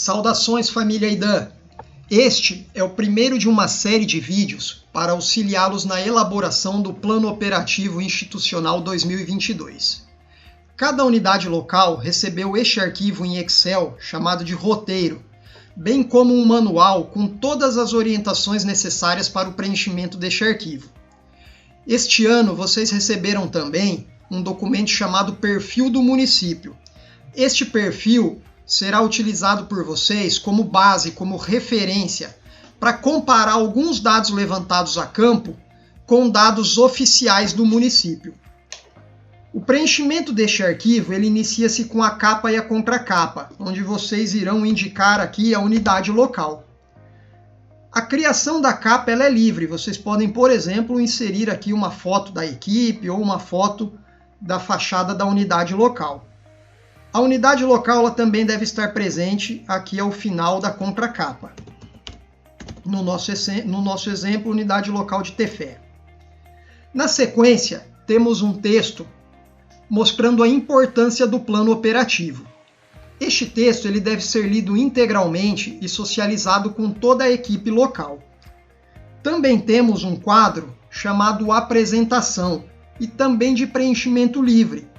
Saudações, família IDAN! Este é o primeiro de uma série de vídeos para auxiliá-los na elaboração do Plano Operativo Institucional 2022. Cada unidade local recebeu este arquivo em Excel chamado de roteiro, bem como um manual com todas as orientações necessárias para o preenchimento deste arquivo. Este ano vocês receberam também um documento chamado Perfil do Município. Este perfil será utilizado por vocês como base, como referência, para comparar alguns dados levantados a campo com dados oficiais do município. O preenchimento deste arquivo ele inicia-se com a capa e a contracapa, onde vocês irão indicar aqui a unidade local. A criação da capa ela é livre, vocês podem, por exemplo, inserir aqui uma foto da equipe ou uma foto da fachada da unidade local. A unidade local ela também deve estar presente aqui ao final da contracapa. No nosso exemplo, unidade local de Tefé. Na sequência, temos um texto mostrando a importância do plano operativo. Este texto ele deve ser lido integralmente e socializado com toda a equipe local. Também temos um quadro chamado Apresentação e também de preenchimento livre.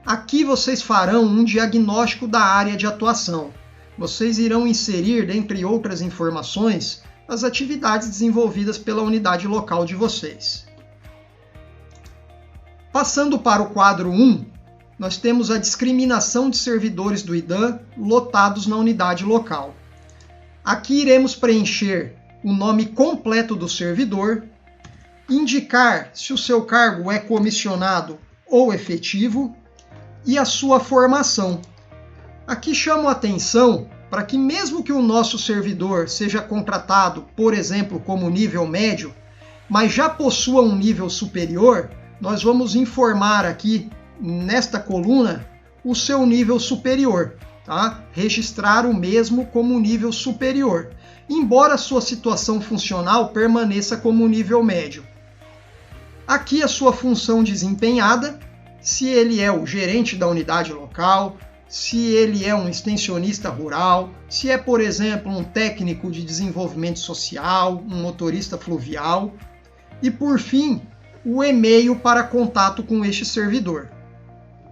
Aqui vocês farão um diagnóstico da área de atuação. Vocês irão inserir, dentre outras informações, as atividades desenvolvidas pela unidade local de vocês. Passando para o quadro 1, nós temos a discriminação de servidores do IDAN lotados na unidade local. Aqui iremos preencher o nome completo do servidor, indicar se o seu cargo é comissionado ou efetivo, e a sua formação. Aqui chamo a atenção para que mesmo que o nosso servidor seja contratado, por exemplo, como nível médio, mas já possua um nível superior, nós vamos informar aqui nesta coluna o seu nível superior, tá? Registrar o mesmo como nível superior, embora a sua situação funcional permaneça como nível médio. Aqui a sua função desempenhada, se ele é o gerente da unidade local, se ele é um extensionista rural, se é, por exemplo, um técnico de desenvolvimento social, um motorista fluvial, e, por fim, o e-mail para contato com este servidor.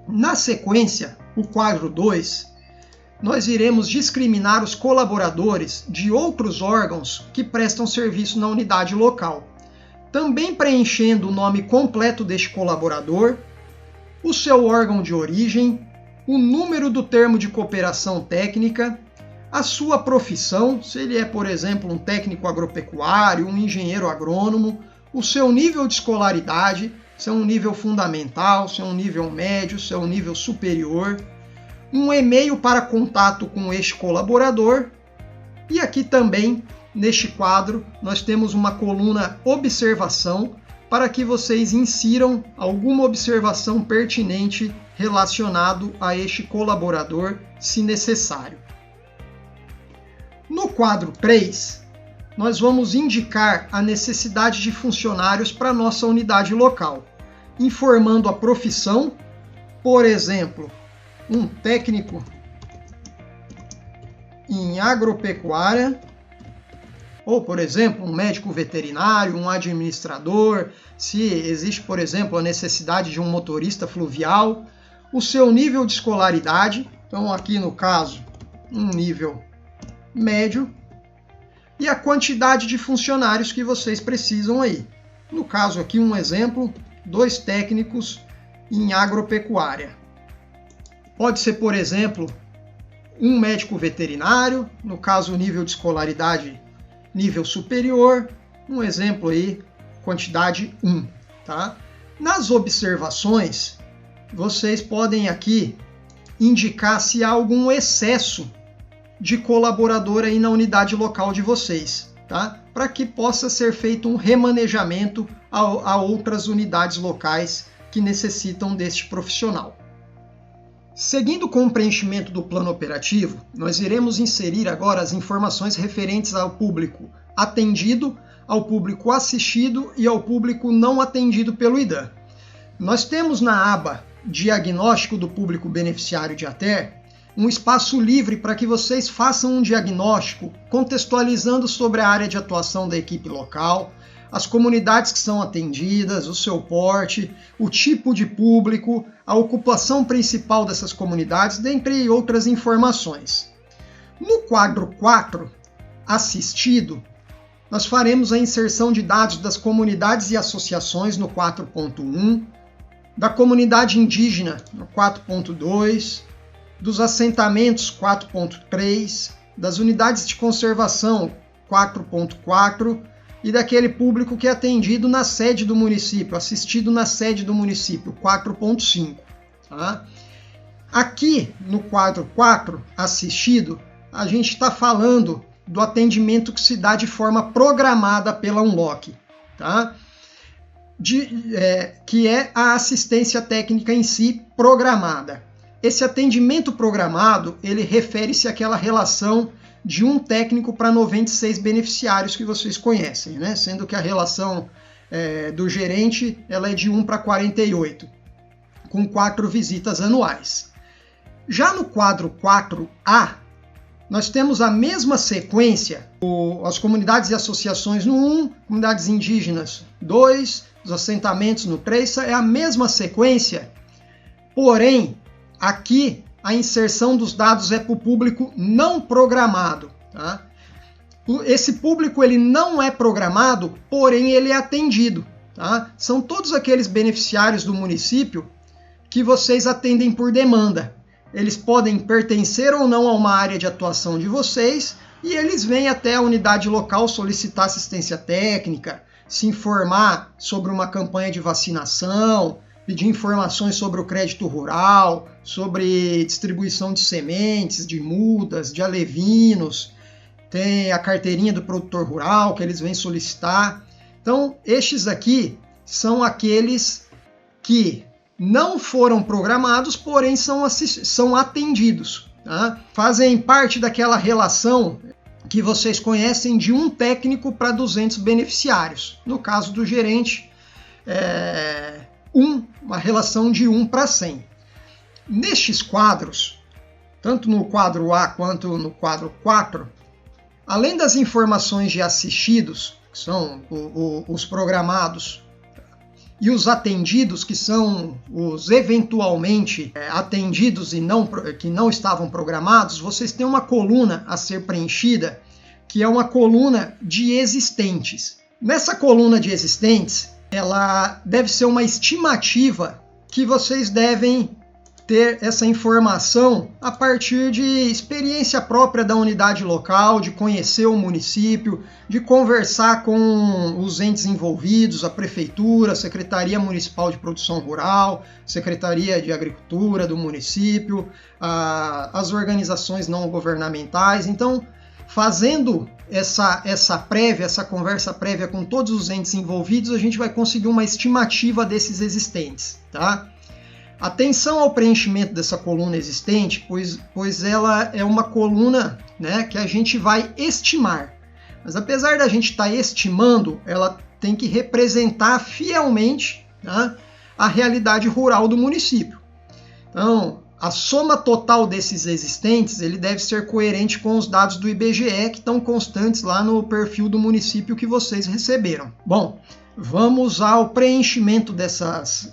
Na sequência, o quadro 2, nós iremos discriminar os colaboradores de outros órgãos que prestam serviço na unidade local, também preenchendo o nome completo deste colaborador, o seu órgão de origem, o número do termo de cooperação técnica, a sua profissão, se ele é, por exemplo, um técnico agropecuário, um engenheiro agrônomo, o seu nível de escolaridade, se é um nível fundamental, se é um nível médio, se é um nível superior, um e-mail para contato com este colaborador, e aqui também, neste quadro, nós temos uma coluna Observação, para que vocês insiram alguma observação pertinente relacionado a este colaborador, se necessário. No quadro 3, nós vamos indicar a necessidade de funcionários para a nossa unidade local, informando a profissão, por exemplo, um técnico em agropecuária, ou, por exemplo, um médico veterinário, um administrador, se existe, por exemplo, a necessidade de um motorista fluvial, o seu nível de escolaridade, então aqui no caso, um nível médio, e a quantidade de funcionários que vocês precisam aí. No caso aqui, um exemplo, 2 técnicos em agropecuária. Pode ser, por exemplo, um médico veterinário, no caso, o nível de escolaridade nível superior, um exemplo aí, quantidade 1, tá? Nas observações, vocês podem aqui indicar se há algum excesso de colaborador aí na unidade local de vocês, tá? Para que possa ser feito um remanejamento a outras unidades locais que necessitam deste profissional. Seguindo com o preenchimento do plano operativo, nós iremos inserir agora as informações referentes ao público atendido, ao público assistido e ao público não atendido pelo IDAN. Nós temos na aba Diagnóstico do Público Beneficiário de ATER um espaço livre para que vocês façam um diagnóstico contextualizando sobre a área de atuação da equipe local, as comunidades que são atendidas, o seu porte, o tipo de público, a ocupação principal dessas comunidades, dentre outras informações. No quadro 4, assistido, nós faremos a inserção de dados das comunidades e associações no 4.1, da comunidade indígena no 4.2, dos assentamentos 4.3, das unidades de conservação 4.4 e daquele público que é atendido na sede do município, assistido na sede do município 4.5. Tá? Aqui no quadro 4, assistido, a gente está falando do atendimento que se dá de forma programada pela Unlock, tá? Que é a assistência técnica em si programada. Esse atendimento programado, ele refere-se àquela relação de um técnico para 96 beneficiários que vocês conhecem, né? Sendo que a relação do gerente ela é de 1 para 48, com 4 visitas anuais. Já no quadro 4A, nós temos a mesma sequência, as comunidades e associações no 1, comunidades indígenas 2, os assentamentos no 3, é a mesma sequência, porém, aqui a inserção dos dados é para o público não programado. Tá? Esse público ele não é programado, porém ele é atendido. Tá? São todos aqueles beneficiários do município que vocês atendem por demanda. Eles podem pertencer ou não a uma área de atuação de vocês e eles vêm até a unidade local solicitar assistência técnica, se informar sobre uma campanha de vacinação, pedir informações sobre o crédito rural, sobre distribuição de sementes, de mudas, de alevinos, tem a carteirinha do produtor rural que eles vêm solicitar. Então, estes aqui são aqueles que não foram programados, porém são atendidos. Tá? Fazem parte daquela relação que vocês conhecem de um técnico para 200 beneficiários. No caso do gerente, uma relação de 1 para 100. Nestes quadros, tanto no quadro A quanto no quadro 4, além das informações de assistidos, que são os programados, e os atendidos, que são os eventualmente atendidos e que não estavam programados, vocês têm uma coluna a ser preenchida, que é uma coluna de existentes. Nessa coluna de existentes, ela deve ser uma estimativa que vocês devem ter essa informação a partir de experiência própria da unidade local, de conhecer o município, de conversar com os entes envolvidos, a prefeitura, a Secretaria Municipal de Produção Rural, Secretaria de Agricultura do município, as organizações não governamentais. Então, fazendo essa conversa prévia com todos os entes envolvidos, a gente vai conseguir uma estimativa desses existentes, tá? Atenção ao preenchimento dessa coluna existente, pois ela é uma coluna, né, que a gente vai estimar. Mas apesar da gente estar estimando, ela tem que representar fielmente, tá, a realidade rural do município. Então, a soma total desses existentes ele deve ser coerente com os dados do IBGE que estão constantes lá no perfil do município que vocês receberam. Bom, vamos ao preenchimento desses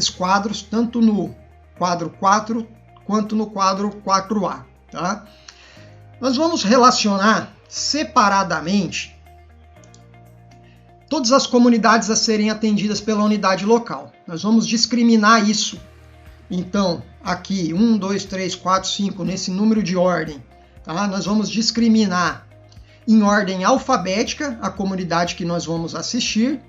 quadros, tanto no quadro 4 quanto no quadro 4A. Tá? Nós vamos relacionar separadamente todas as comunidades a serem atendidas pela unidade local. Nós vamos discriminar isso. Então, aqui, 1, 2, 3, 4, 5, nesse número de ordem, tá? Nós vamos discriminar em ordem alfabética a comunidade que nós vamos assistir.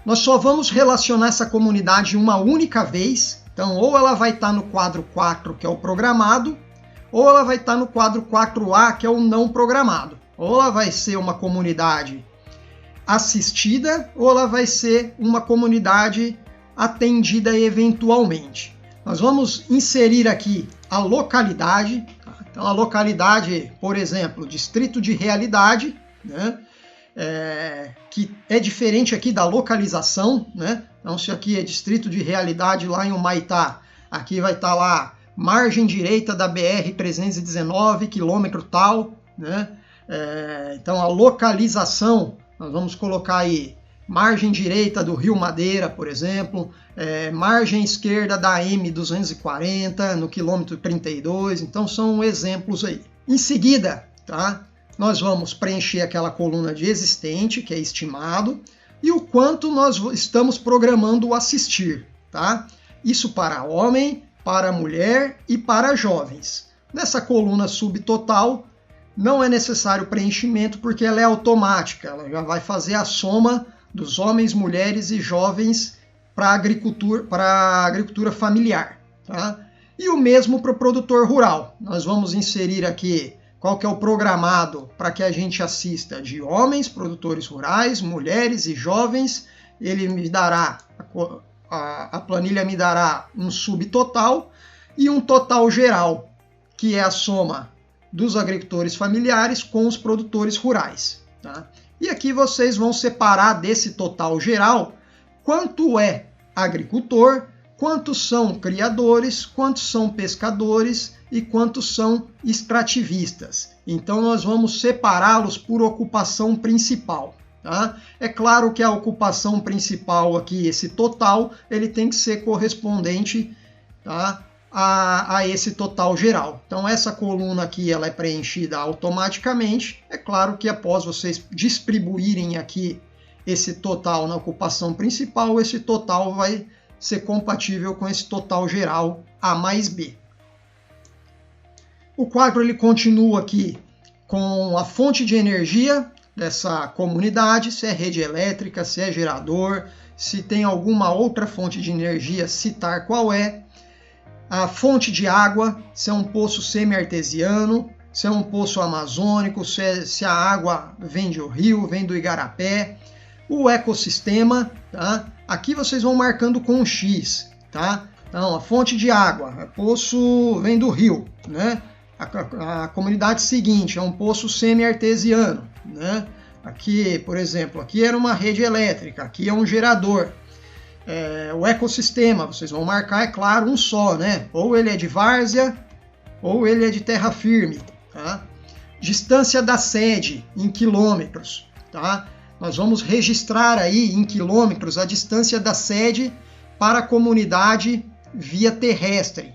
Nós só vamos relacionar essa comunidade uma única vez. Então, ou ela vai estar no quadro 4, que é o programado, ou ela vai estar no quadro 4A, que é o não programado. Ou ela vai ser uma comunidade assistida, ou ela vai ser uma comunidade atendida eventualmente. Nós vamos inserir aqui a localidade. Então, a localidade, por exemplo, distrito de realidade, né? Que é diferente aqui da localização, né? Então, se aqui é distrito de realidade lá em Humaitá, aqui vai estar lá margem direita da BR-319, quilômetro tal, né? Então a localização, nós vamos colocar aí margem direita do Rio Madeira, por exemplo, margem esquerda da M240 no quilômetro 32, então são exemplos aí. Em seguida, tá? Nós vamos preencher aquela coluna de existente, que é estimado, e o quanto nós estamos programando o assistir, tá? Isso para homem, para mulher e para jovens. Nessa coluna subtotal, não é necessário preenchimento porque ela é automática, ela já vai fazer a soma dos homens, mulheres e jovens para a agricultura familiar, tá? E o mesmo para o produtor rural. Nós vamos inserir aqui qual que é o programado para que a gente assista de homens, produtores rurais, mulheres e jovens. Ele me dará, a planilha me dará um subtotal e um total geral, que é a soma dos agricultores familiares com os produtores rurais, tá? E aqui vocês vão separar desse total geral quanto é agricultor, quantos são criadores, quantos são pescadores e quantos são extrativistas. Então nós vamos separá-los por ocupação principal, tá? É claro que a ocupação principal aqui, esse total, ele tem que ser correspondente, tá, a esse total geral. Então essa coluna aqui ela é preenchida automaticamente. É claro que após vocês distribuírem aqui esse total na ocupação principal, esse total vai ser compatível com esse total geral A mais B. O quadro ele continua aqui com a fonte de energia dessa comunidade, se é rede elétrica, se é gerador, se tem alguma outra fonte de energia, citar qual é. A fonte de água, se é um poço semi-artesiano, se é um poço amazônico, se a água vem do rio, vem do igarapé. O ecossistema, tá? Aqui vocês vão marcando com um X, tá? Então, a fonte de água, poço vem do rio, né? A comunidade seguinte é um poço semi-artesiano, né? Aqui, por exemplo, aqui era uma rede elétrica, aqui é um gerador. O ecossistema, vocês vão marcar, é claro, um só, né? Ou ele é de várzea, ou ele é de terra firme, tá? Distância da sede, em quilômetros, tá? Nós vamos registrar aí em quilômetros a distância da sede para a comunidade via terrestre.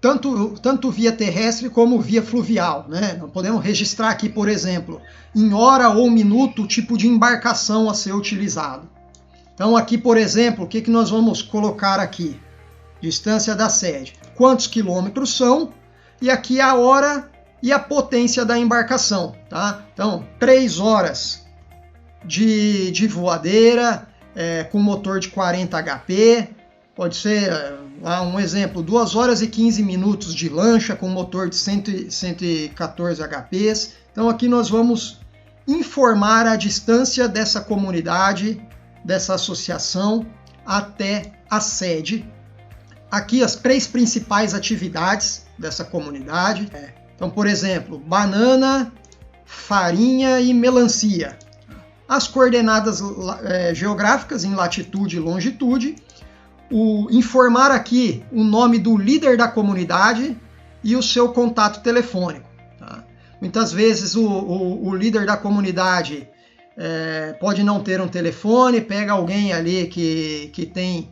Tanto via terrestre como via fluvial, né? Nós podemos registrar aqui, por exemplo, em hora ou minuto o tipo de embarcação a ser utilizado. Então aqui, por exemplo, o que nós vamos colocar aqui? Distância da sede. Quantos quilômetros são? E aqui a hora e a potência da embarcação, tá? Então, 3 horas de voadeira, com motor de 40 HP. Pode ser, um exemplo, 2 horas e 15 minutos de lancha com motor de 114 HPs. Então aqui nós vamos informar a distância dessa comunidade, dessa associação até a sede. Aqui as 3 principais atividades dessa comunidade. Então, por exemplo, banana, farinha e melancia. As coordenadas geográficas em latitude e longitude. Informar aqui o nome do líder da comunidade e o seu contato telefônico. Tá? Muitas vezes o líder da comunidade pode não ter um telefone, pega alguém ali que tem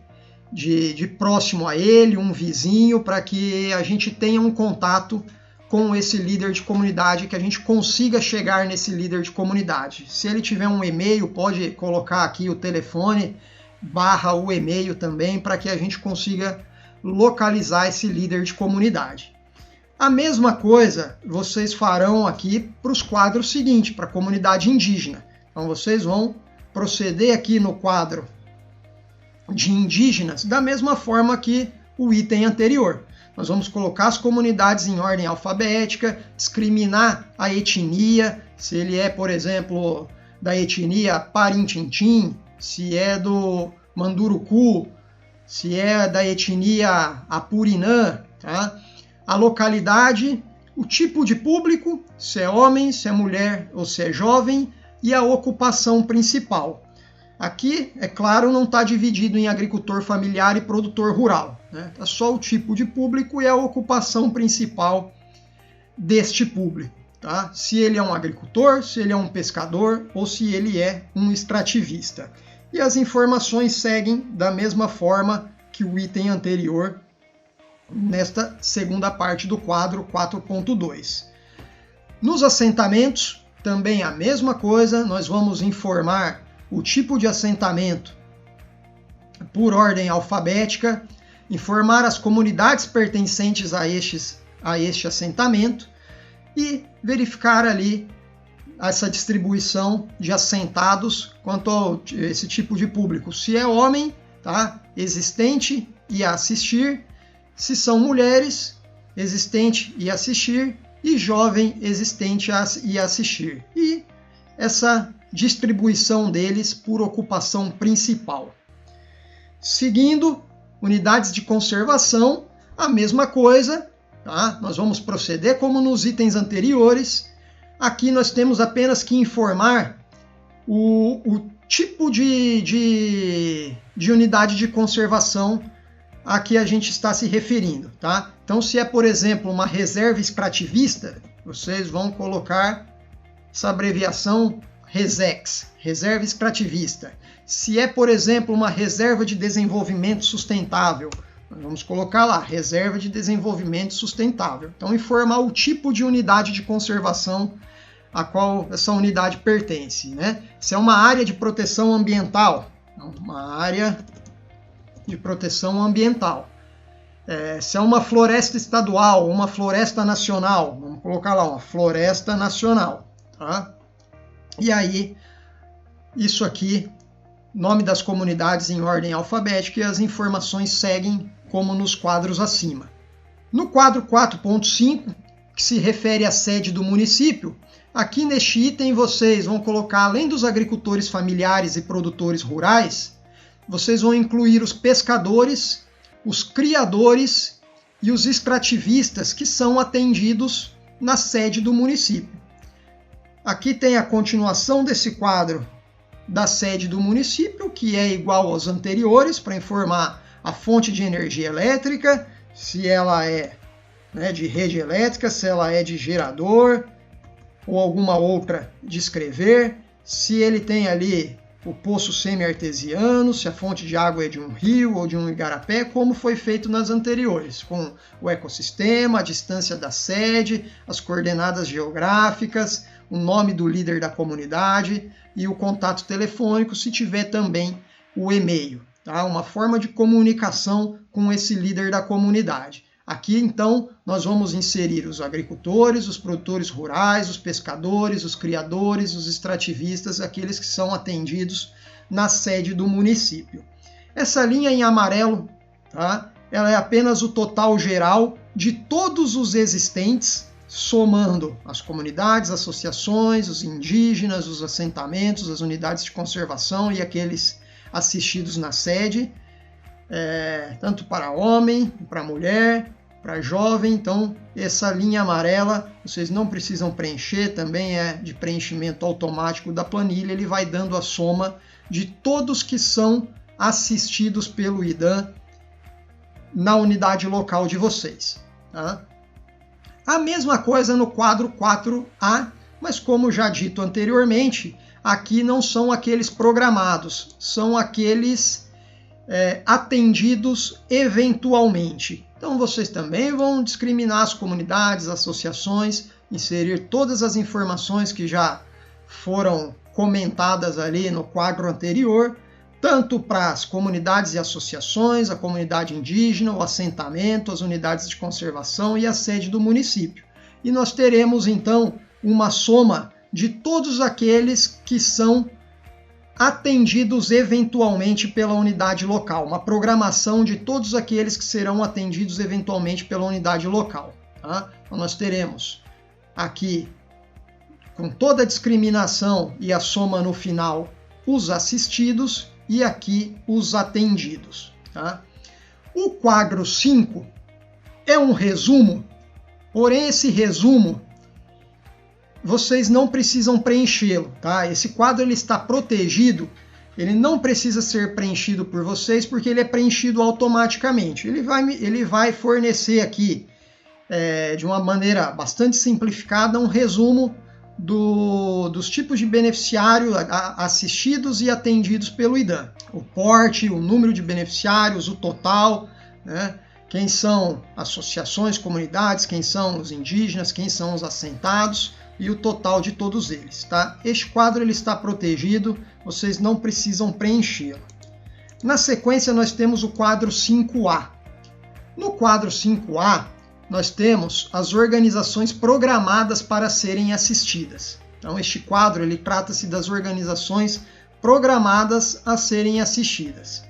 de próximo a ele, um vizinho, para que a gente tenha um contato com esse líder de comunidade, que a gente consiga chegar nesse líder de comunidade. Se ele tiver um e-mail, pode colocar aqui o telefone / o e-mail também, para que a gente consiga localizar esse líder de comunidade. A mesma coisa vocês farão aqui para os quadros seguintes, para a comunidade indígena. Então vocês vão proceder aqui no quadro de indígenas da mesma forma que o item anterior. Nós vamos colocar as comunidades em ordem alfabética, discriminar a etnia, se ele é, por exemplo, da etnia Parintintim, se é do Manduruku, se é da etnia Apurinã, tá? A localidade, o tipo de público, se é homem, se é mulher ou se é jovem, e a ocupação principal. Aqui, é claro, não está dividido em agricultor familiar e produtor rural, né? É só o tipo de público e a ocupação principal deste público, tá? Se ele é um agricultor, se ele é um pescador ou se ele é um extrativista. E as informações seguem da mesma forma que o item anterior, nesta segunda parte do quadro 4.2. Nos assentamentos, também a mesma coisa, nós vamos informar o tipo de assentamento por ordem alfabética, informar as comunidades pertencentes a este assentamento e verificar ali essa distribuição de assentados quanto a esse tipo de público. Se é homem, tá? Existente e a assistir. Se são mulheres, existente e assistir. E jovem, existente e assistir. E essa distribuição deles por ocupação principal. Seguindo, unidades de conservação, a mesma coisa, tá? Nós vamos proceder como nos itens anteriores. Aqui nós temos apenas que informar o tipo de unidade de conservação a que a gente está se referindo, tá? Então, se é, por exemplo, uma reserva extrativista, vocês vão colocar essa abreviação RESEX, reserva extrativista. Se é, por exemplo, uma reserva de desenvolvimento sustentável, nós vamos colocar lá, reserva de desenvolvimento sustentável. Então, informar o tipo de unidade de conservação a qual essa unidade pertence, né? Se é uma área de proteção ambiental, uma área de proteção ambiental. Se é uma floresta estadual, uma floresta nacional, vamos colocar lá, uma floresta nacional, tá? E aí, isso aqui, nome das comunidades em ordem alfabética e as informações seguem como nos quadros acima. No quadro 4.5, que se refere à sede do município, aqui neste item vocês vão colocar, além dos agricultores familiares e produtores rurais, vocês vão incluir os pescadores, os criadores e os extrativistas que são atendidos na sede do município. Aqui tem a continuação desse quadro da sede do município, que é igual aos anteriores, para informar a fonte de energia elétrica, se ela é, né, de rede elétrica, se ela é de gerador ou alguma outra de escrever, se ele tem ali o poço semi-artesiano, se a fonte de água é de um rio ou de um igarapé, como foi feito nas anteriores, com o ecossistema, a distância da sede, as coordenadas geográficas, o nome do líder da comunidade e o contato telefônico, se tiver também o e-mail, tá? Uma forma de comunicação com esse líder da comunidade. Aqui, então, nós vamos inserir os agricultores, os produtores rurais, os pescadores, os criadores, os extrativistas, aqueles que são atendidos na sede do município. Essa linha em amarelo, tá? Ela é apenas o total geral de todos os existentes, somando as comunidades, associações, os indígenas, os assentamentos, as unidades de conservação e aqueles assistidos na sede, tanto para homem, para mulher, para jovem. Então, essa linha amarela vocês não precisam preencher, também é de preenchimento automático da planilha, ele vai dando a soma de todos que são assistidos pelo IDAM na unidade local de vocês, tá? A mesma coisa no quadro 4A, mas como já dito anteriormente, aqui não são aqueles programados, são aqueles atendidos eventualmente. Então vocês também vão discriminar as comunidades, associações, inserir todas as informações que já foram comentadas ali no quadro anterior, tanto para as comunidades e associações, a comunidade indígena, o assentamento, as unidades de conservação e a sede do município. E nós teremos então uma soma de todos aqueles que são atendidos eventualmente pela unidade local, uma programação de todos aqueles que serão atendidos eventualmente pela unidade local, tá? Então nós teremos aqui, com toda a discriminação e a soma no final, os assistidos e aqui os atendidos, tá? O quadro 5 é um resumo, porém esse resumo vocês não precisam preenchê-lo, tá? Esse quadro ele está protegido, ele não precisa ser preenchido por vocês, porque ele é preenchido automaticamente. Ele vai fornecer aqui, de uma maneira bastante simplificada, um resumo dos tipos de beneficiário assistidos e atendidos pelo IDAM. O porte, o número de beneficiários, o total, né? Quem são associações, comunidades, quem são os indígenas, quem são os assentados e o total de todos eles. Tá? Este quadro ele está protegido, vocês não precisam preenchê-lo. Na sequência, nós temos o quadro 5A. No quadro 5A, nós temos as organizações programadas para serem assistidas. Então, este quadro ele trata-se das organizações programadas a serem assistidas.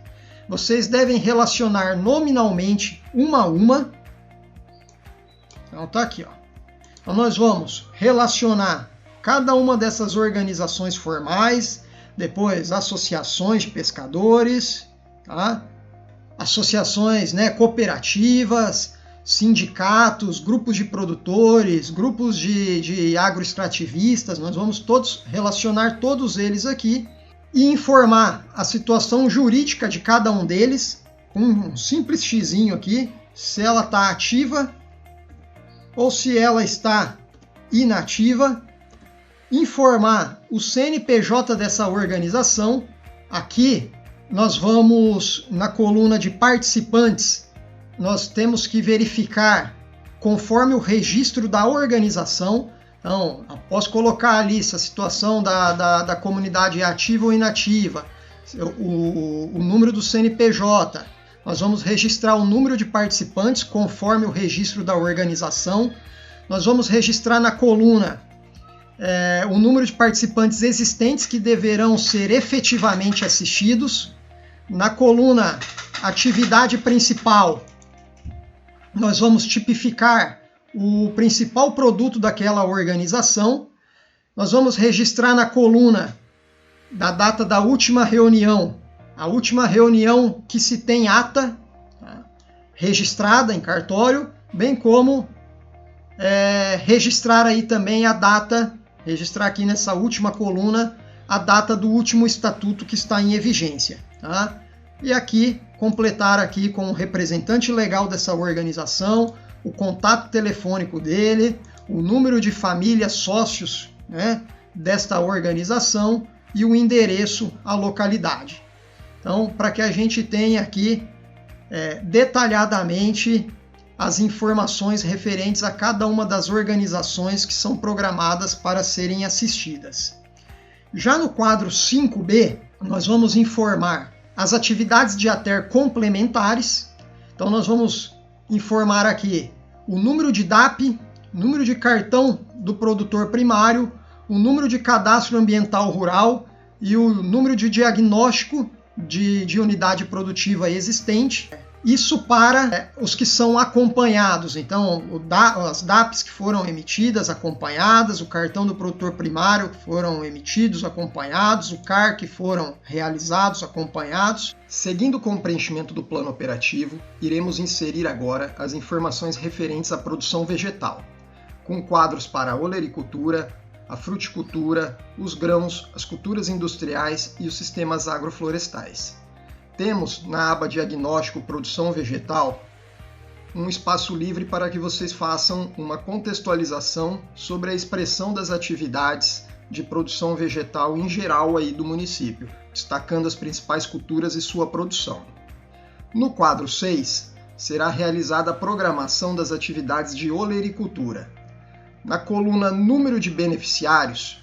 Vocês devem relacionar nominalmente uma a uma. Então tá aqui, ó. Então nós vamos relacionar cada uma dessas organizações formais, depois associações de pescadores, tá? Associações, né, cooperativas, sindicatos, grupos de produtores, grupos de agroextrativistas. Nós vamos todos relacionar todos eles aqui e informar a situação jurídica de cada um deles, com um simples xizinho aqui, se ela está ativa ou se ela está inativa, informar o CNPJ dessa organização. Aqui nós vamos, na coluna de participantes, nós temos que verificar conforme o registro da organização. Então, após colocar ali se a situação da comunidade é ativa ou inativa, o número do CNPJ, nós vamos registrar o número de participantes conforme o registro da organização. Nós vamos registrar na coluna o número de participantes existentes que deverão ser efetivamente assistidos. Na coluna atividade principal, nós vamos tipificar o principal produto daquela organização. Nós vamos registrar na coluna da data da última reunião, a última reunião que se tem ata, tá, registrada em cartório, bem como registrar aí também a data, registrar aqui nessa última coluna a data do último estatuto que está em vigência. Tá? E aqui, completar aqui com o representante legal dessa organização, o contato telefônico dele, o número de famílias sócios, né, desta organização e o endereço à localidade. Então, para que a gente tenha aqui detalhadamente as informações referentes a cada uma das organizações que são programadas para serem assistidas. Já no quadro 5B, nós vamos informar as atividades de ATER complementares. Então, nós vamos informar aqui o número de DAP, número de cartão do produtor primário, o número de cadastro ambiental rural e o número de diagnóstico de unidade produtiva existente. Isso para os que são acompanhados. Então, as DAPs que foram emitidas, acompanhadas, o cartão do produtor primário que foram emitidos, acompanhados, o CAR que foram realizados, acompanhados. Seguindo com o preenchimento do plano operativo, iremos inserir agora as informações referentes à produção vegetal, com quadros para a olericultura, a fruticultura, os grãos, as culturas industriais e os sistemas agroflorestais. Temos na aba Diagnóstico Produção Vegetal um espaço livre para que vocês façam uma contextualização sobre a expressão das atividades de produção vegetal em geral aí do município, destacando as principais culturas e sua produção. No quadro 6, será realizada a programação das atividades de olericultura. Na coluna Número de beneficiários,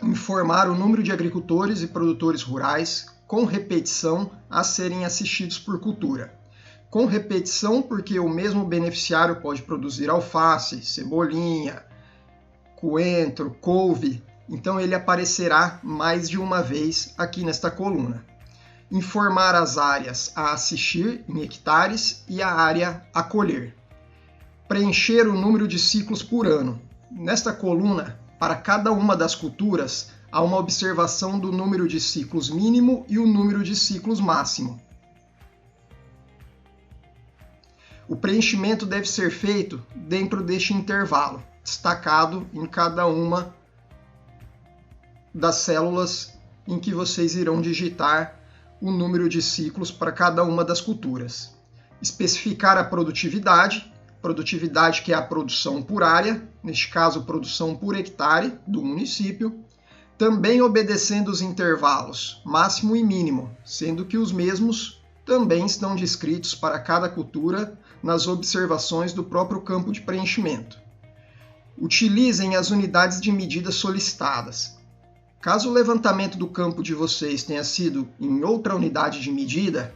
informar o número de agricultores e produtores rurais com repetição a serem assistidos por cultura. Com repetição porque o mesmo beneficiário pode produzir alface, cebolinha, coentro, couve, então ele aparecerá mais de uma vez aqui nesta coluna. Informar as áreas a assistir em hectares e a área a colher. Preencher o número de ciclos por ano. Nesta coluna, para cada uma das culturas, há uma observação do número de ciclos mínimo e o número de ciclos máximo. O preenchimento deve ser feito dentro deste intervalo, destacado em cada uma das células em que vocês irão digitar o número de ciclos para cada uma das culturas. Especificar a produtividade que é a produção por área, neste caso produção por hectare do município, também obedecendo os intervalos máximo e mínimo, sendo que os mesmos também estão descritos para cada cultura nas observações do próprio campo de preenchimento. Utilizem as unidades de medida solicitadas. Caso o levantamento do campo de vocês tenha sido em outra unidade de medida,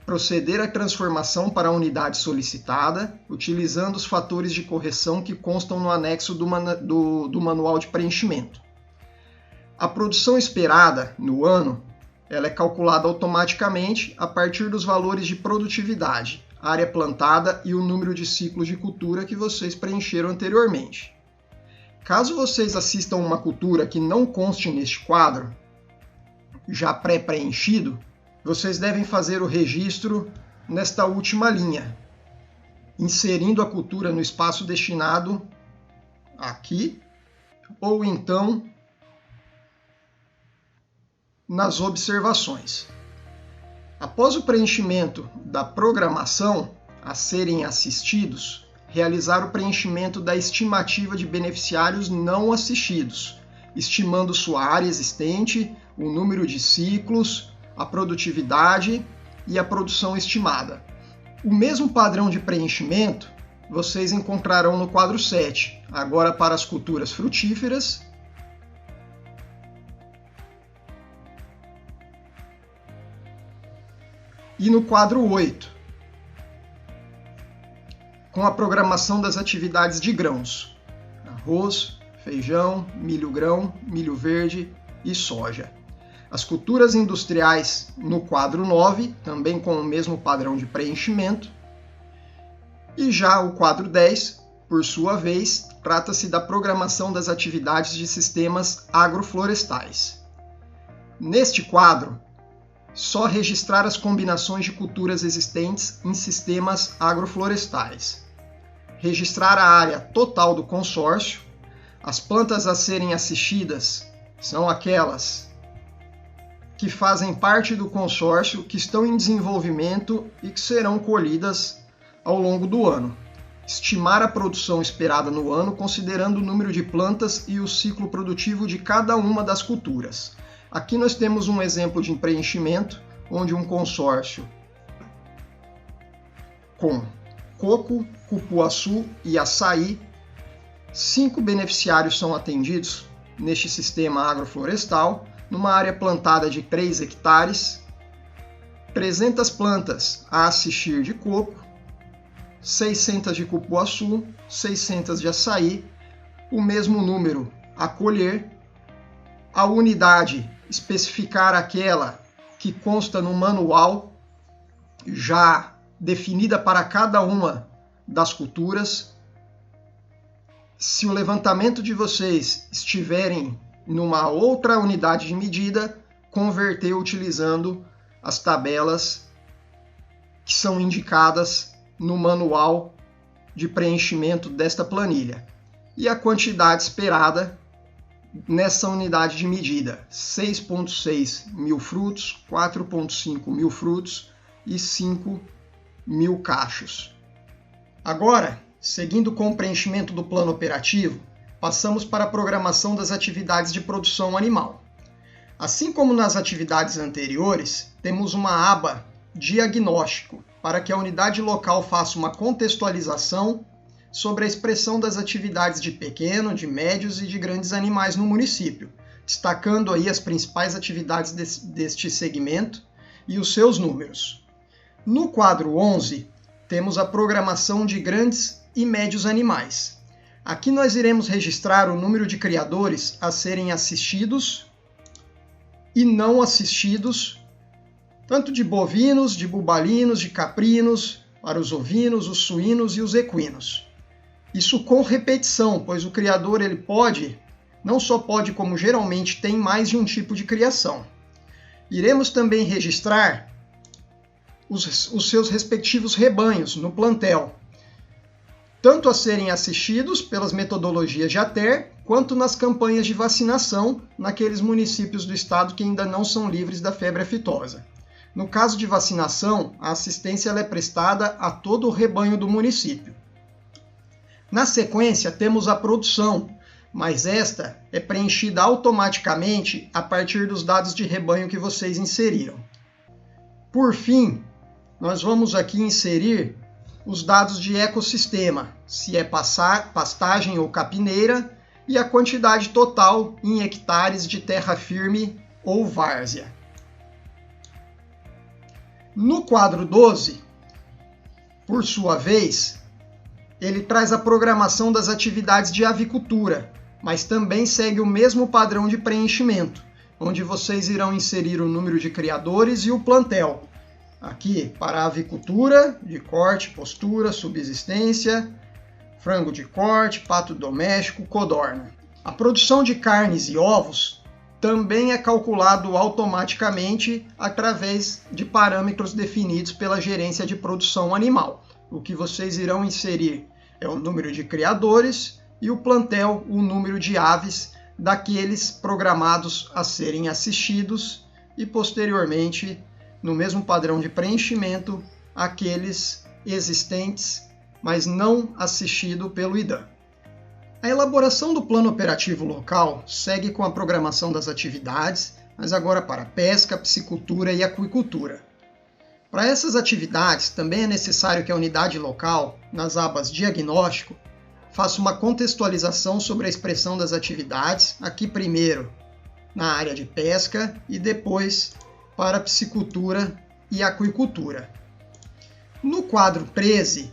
proceder à transformação para a unidade solicitada, utilizando os fatores de correção que constam no anexo do manual de preenchimento. A produção esperada no ano ela é calculada automaticamente a partir dos valores de produtividade, área plantada e o número de ciclos de cultura que vocês preencheram anteriormente. Caso vocês assistam uma cultura que não conste neste quadro, já pré-preenchido, vocês devem fazer o registro nesta última linha, inserindo a cultura no espaço destinado aqui, ou então nas observações. Após o preenchimento da programação a serem assistidos, realizar o preenchimento da estimativa de beneficiários não assistidos, estimando sua área existente, o número de ciclos, a produtividade e a produção estimada. O mesmo padrão de preenchimento vocês encontrarão no quadro 7, agora para as culturas frutíferas e no quadro 8, com a programação das atividades de grãos, arroz, feijão, milho-grão, milho verde e soja. As culturas industriais no quadro 9, também com o mesmo padrão de preenchimento. E já o quadro 10, por sua vez, trata-se da programação das atividades de sistemas agroflorestais. Neste quadro, só registrar as combinações de culturas existentes em sistemas agroflorestais. Registrar a área total do consórcio. As plantas a serem assistidas são aquelas que fazem parte do consórcio, que estão em desenvolvimento e que serão colhidas ao longo do ano. Estimar a produção esperada no ano, considerando o número de plantas e o ciclo produtivo de cada uma das culturas. Aqui nós temos um exemplo de preenchimento, onde um consórcio com coco, cupuaçu e açaí, 5 beneficiários são atendidos neste sistema agroflorestal, numa área plantada de 3 hectares, 300 plantas a assistir de coco, 600 de cupuaçu, 600 de açaí, o mesmo número a colher, a unidade especificar aquela que consta no manual já definida para cada uma das culturas. Se o levantamento de vocês estiverem numa outra unidade de medida, converter utilizando as tabelas que são indicadas no manual de preenchimento desta planilha. E a quantidade esperada nessa unidade de medida: 6,6 mil frutos, 4,5 mil frutos e 5 mil cachos. Agora, seguindo com o preenchimento do plano operativo, passamos para a programação das atividades de produção animal. Assim como nas atividades anteriores, temos uma aba Diagnóstico, para que a unidade local faça uma contextualização sobre a expressão das atividades de pequeno, de médios e de grandes animais no município, destacando aí as principais atividades deste segmento e os seus números. No quadro 11, temos a programação de grandes e médios animais. Aqui nós iremos registrar o número de criadores a serem assistidos e não assistidos, tanto de bovinos, de bubalinos, de caprinos, para os ovinos, os suínos e os equinos. Isso com repetição, pois o criador ele não só pode, como geralmente tem mais de um tipo de criação. Iremos também registrar os seus respectivos rebanhos no plantel, tanto a serem assistidos pelas metodologias de ATER, quanto nas campanhas de vacinação naqueles municípios do estado que ainda não são livres da febre aftosa. No caso de vacinação, a assistência ela é prestada a todo o rebanho do município. Na sequência, temos a produção, mas esta é preenchida automaticamente a partir dos dados de rebanho que vocês inseriram. Por fim, nós vamos aqui inserir os dados de ecossistema, se é pastagem ou capineira, e a quantidade total em hectares de terra firme ou várzea. No quadro 12, por sua vez, ele traz a programação das atividades de avicultura, mas também segue o mesmo padrão de preenchimento, onde vocês irão inserir o número de criadores e o plantel. Aqui para a avicultura, de corte, postura, subsistência, frango de corte, pato doméstico, codorna. A produção de carnes e ovos também é calculado automaticamente através de parâmetros definidos pela gerência de produção animal. O que vocês irão inserir é o número de criadores e o plantel, o número de aves daqueles programados a serem assistidos e posteriormente, no mesmo padrão de preenchimento, aqueles existentes, mas não assistido pelo IDAM. A elaboração do plano operativo local segue com a programação das atividades, mas agora para pesca, piscicultura e aquicultura. Para essas atividades, também é necessário que a unidade local, nas abas Diagnóstico, faça uma contextualização sobre a expressão das atividades, aqui primeiro na área de pesca e depois para piscicultura e aquicultura. No quadro 13,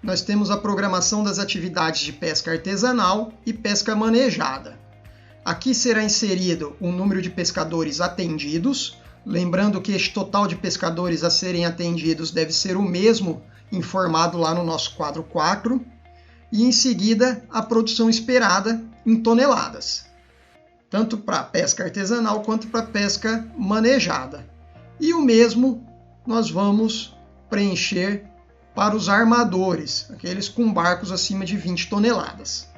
nós temos a programação das atividades de pesca artesanal e pesca manejada. Aqui será inserido o número de pescadores atendidos, lembrando que este total de pescadores a serem atendidos deve ser o mesmo informado lá no nosso quadro 4, e em seguida a produção esperada em toneladas, tanto para pesca artesanal quanto para pesca manejada. E o mesmo nós vamos preencher para os armadores, aqueles com barcos acima de 20 toneladas.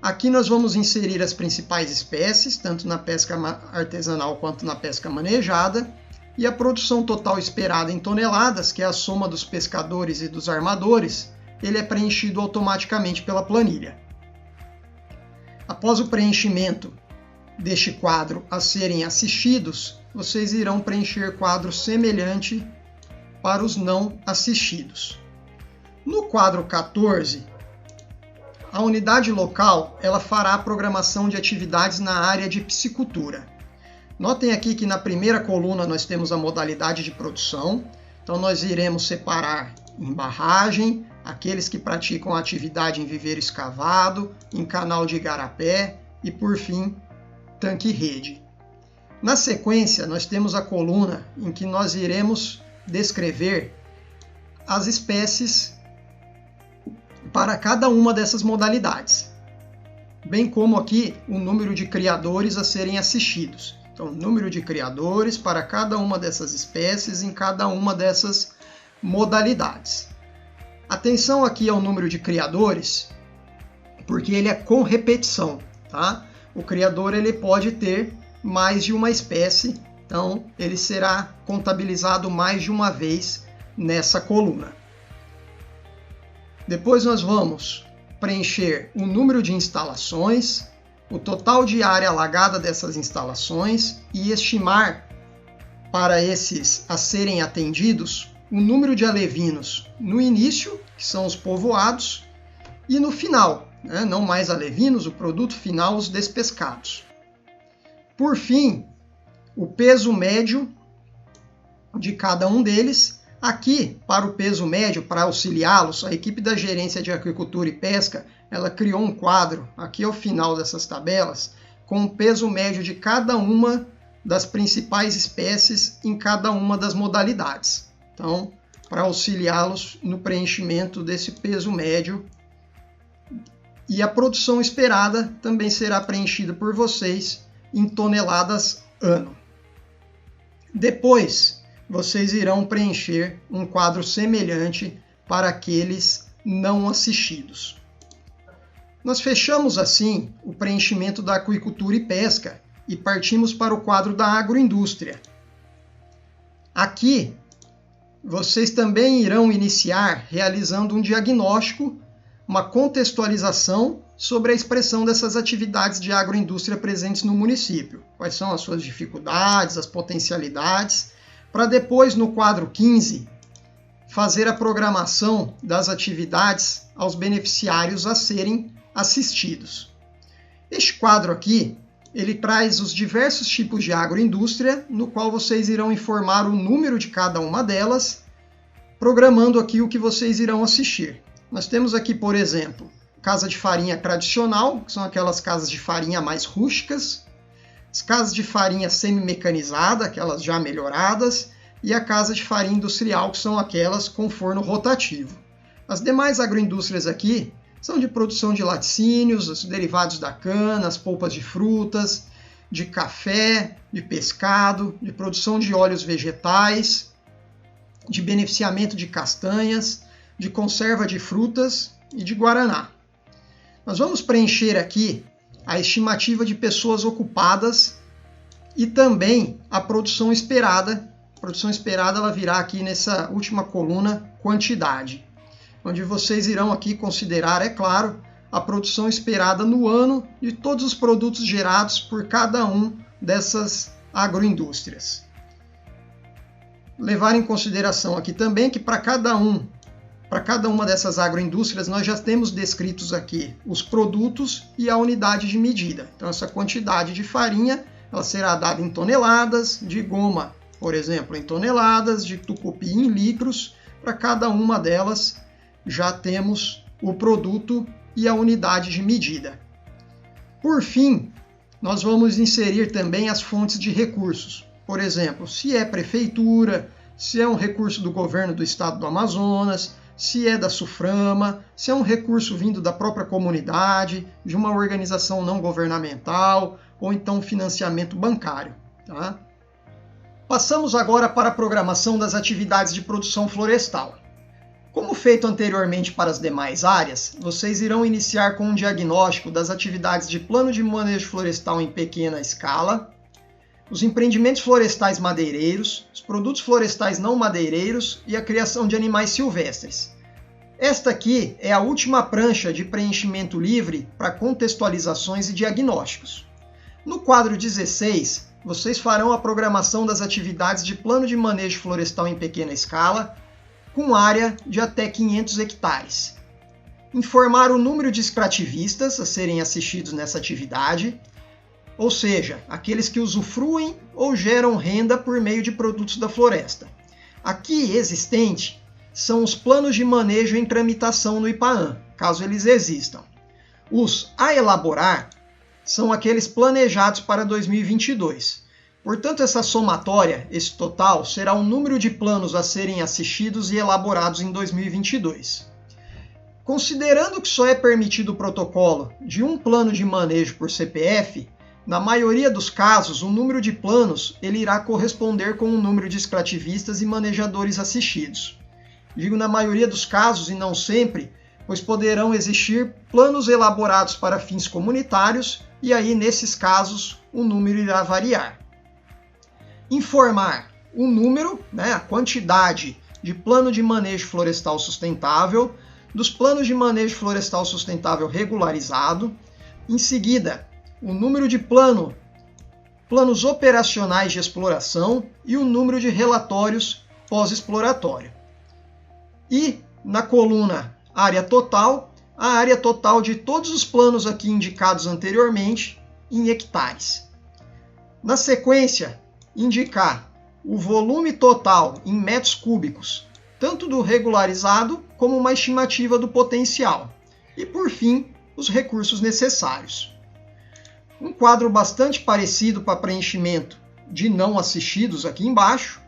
Aqui nós vamos inserir as principais espécies, tanto na pesca artesanal quanto na pesca manejada, e a produção total esperada em toneladas, que é a soma dos pescadores e dos armadores, ele é preenchido automaticamente pela planilha. Após o preenchimento deste quadro a serem assistidos, vocês irão preencher quadro semelhante para os não assistidos. No quadro 14, a unidade local ela fará a programação de atividades na área de piscicultura. Notem aqui que na primeira coluna nós temos a modalidade de produção, então nós iremos separar em barragem, aqueles que praticam atividade em viveiro escavado, em canal de igarapé e, por fim, tanque-rede. Na sequência, nós temos a coluna em que nós iremos descrever as espécies para cada uma dessas modalidades, bem como aqui o número de criadores a serem assistidos. Então, número de criadores para cada uma dessas espécies em cada uma dessas modalidades. Atenção aqui ao número de criadores, porque ele é com repetição, tá? O criador ele pode ter mais de uma espécie, então ele será contabilizado mais de uma vez nessa coluna. Depois nós vamos preencher o número de instalações, o total de área alagada dessas instalações e estimar para esses a serem atendidos o número de alevinos no início, que são os povoados, e no final, não mais alevinos, o produto final, os despescados. Por fim, o peso médio de cada um deles. Aqui, para o peso médio, para auxiliá-los, a equipe da Gerência de Aquicultura e Pesca, ela criou um quadro, aqui ao final dessas tabelas, com o peso médio de cada uma das principais espécies em cada uma das modalidades. Então, para auxiliá-los no preenchimento desse peso médio. E a produção esperada também será preenchida por vocês em toneladas ano. Depois, vocês irão preencher um quadro semelhante para aqueles não assistidos. Nós fechamos assim o preenchimento da aquicultura e pesca e partimos para o quadro da agroindústria. Aqui, vocês também irão iniciar realizando um diagnóstico, uma contextualização sobre a expressão dessas atividades de agroindústria presentes no município. Quais são as suas dificuldades, as potencialidades, para depois, no quadro 15, fazer a programação das atividades aos beneficiários a serem assistidos. Este quadro aqui, ele traz os diversos tipos de agroindústria, no qual vocês irão informar o número de cada uma delas, programando aqui o que vocês irão assistir. Nós temos aqui, por exemplo, casa de farinha tradicional, que são aquelas casas de farinha mais rústicas, as casas de farinha semi-mecanizada, aquelas já melhoradas, e a casa de farinha industrial, que são aquelas com forno rotativo. As demais agroindústrias aqui são de produção de laticínios, os derivados da cana, as polpas de frutas, de café, de pescado, de produção de óleos vegetais, de beneficiamento de castanhas, de conserva de frutas e de guaraná. Nós vamos preencher aqui a estimativa de pessoas ocupadas e também a produção esperada. A produção esperada ela virá aqui nessa última coluna, quantidade, onde vocês irão aqui considerar, é claro, a produção esperada no ano de todos os produtos gerados por cada um dessas agroindústrias. Levar em consideração aqui também que para cada uma dessas agroindústrias nós já temos descritos aqui os produtos e a unidade de medida. Então essa quantidade de farinha ela será dada em toneladas, de goma, por exemplo, em toneladas, de tucupi em litros. Para cada uma delas já temos o produto e a unidade de medida. Por fim, nós vamos inserir também as fontes de recursos. Por exemplo, se é prefeitura, se é um recurso do governo do estado do Amazonas, se é da SUFRAMA, se é um recurso vindo da própria comunidade, de uma organização não governamental, ou então financiamento bancário. Tá? Passamos agora para a programação das atividades de produção florestal. Como feito anteriormente para as demais áreas, vocês irão iniciar com um diagnóstico das atividades de plano de manejo florestal em pequena escala, os empreendimentos florestais madeireiros, os produtos florestais não madeireiros e a criação de animais silvestres. Esta aqui é a última prancha de preenchimento livre para contextualizações e diagnósticos. No quadro 16, vocês farão a programação das atividades de plano de manejo florestal em pequena escala, com área de até 500 hectares. Informar o número de extrativistas a serem assistidos nessa atividade, ou seja, aqueles que usufruem ou geram renda por meio de produtos da floresta. Aqui existente são os planos de manejo em tramitação no IPAAM, caso eles existam. Os a elaborar são aqueles planejados para 2022. Portanto, essa somatória, esse total, será o número de planos a serem assistidos e elaborados em 2022. Considerando que só é permitido o protocolo de um plano de manejo por CPF, na maioria dos casos, o número de planos ele irá corresponder com o número de extrativistas e manejadores assistidos. Digo na maioria dos casos e não sempre, pois poderão existir planos elaborados para fins comunitários e aí, nesses casos, o número irá variar. Informar o número, a quantidade de plano de manejo florestal sustentável, dos planos de manejo florestal sustentável regularizado, em seguida, o número de planos operacionais de exploração e o número de relatórios pós-exploratório. E, na coluna área total, a área total de todos os planos aqui indicados anteriormente em hectares. Na sequência, indicar o volume total em metros cúbicos, tanto do regularizado como uma estimativa do potencial. E, por fim, os recursos necessários. Um quadro bastante parecido para preenchimento de não assistidos aqui embaixo,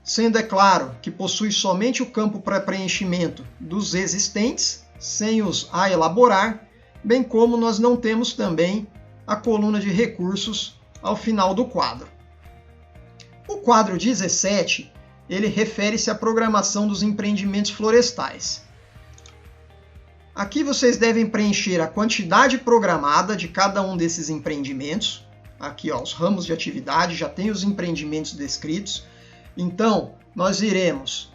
sendo, é claro, que possui somente o campo para preenchimento dos existentes, sem os a elaborar, bem como nós não temos também a coluna de recursos ao final do quadro. O quadro 17, ele refere-se à programação dos empreendimentos florestais. Aqui vocês devem preencher a quantidade programada de cada um desses empreendimentos. Aqui, ó, os ramos de atividade, já tem os empreendimentos descritos. Então, nós iremos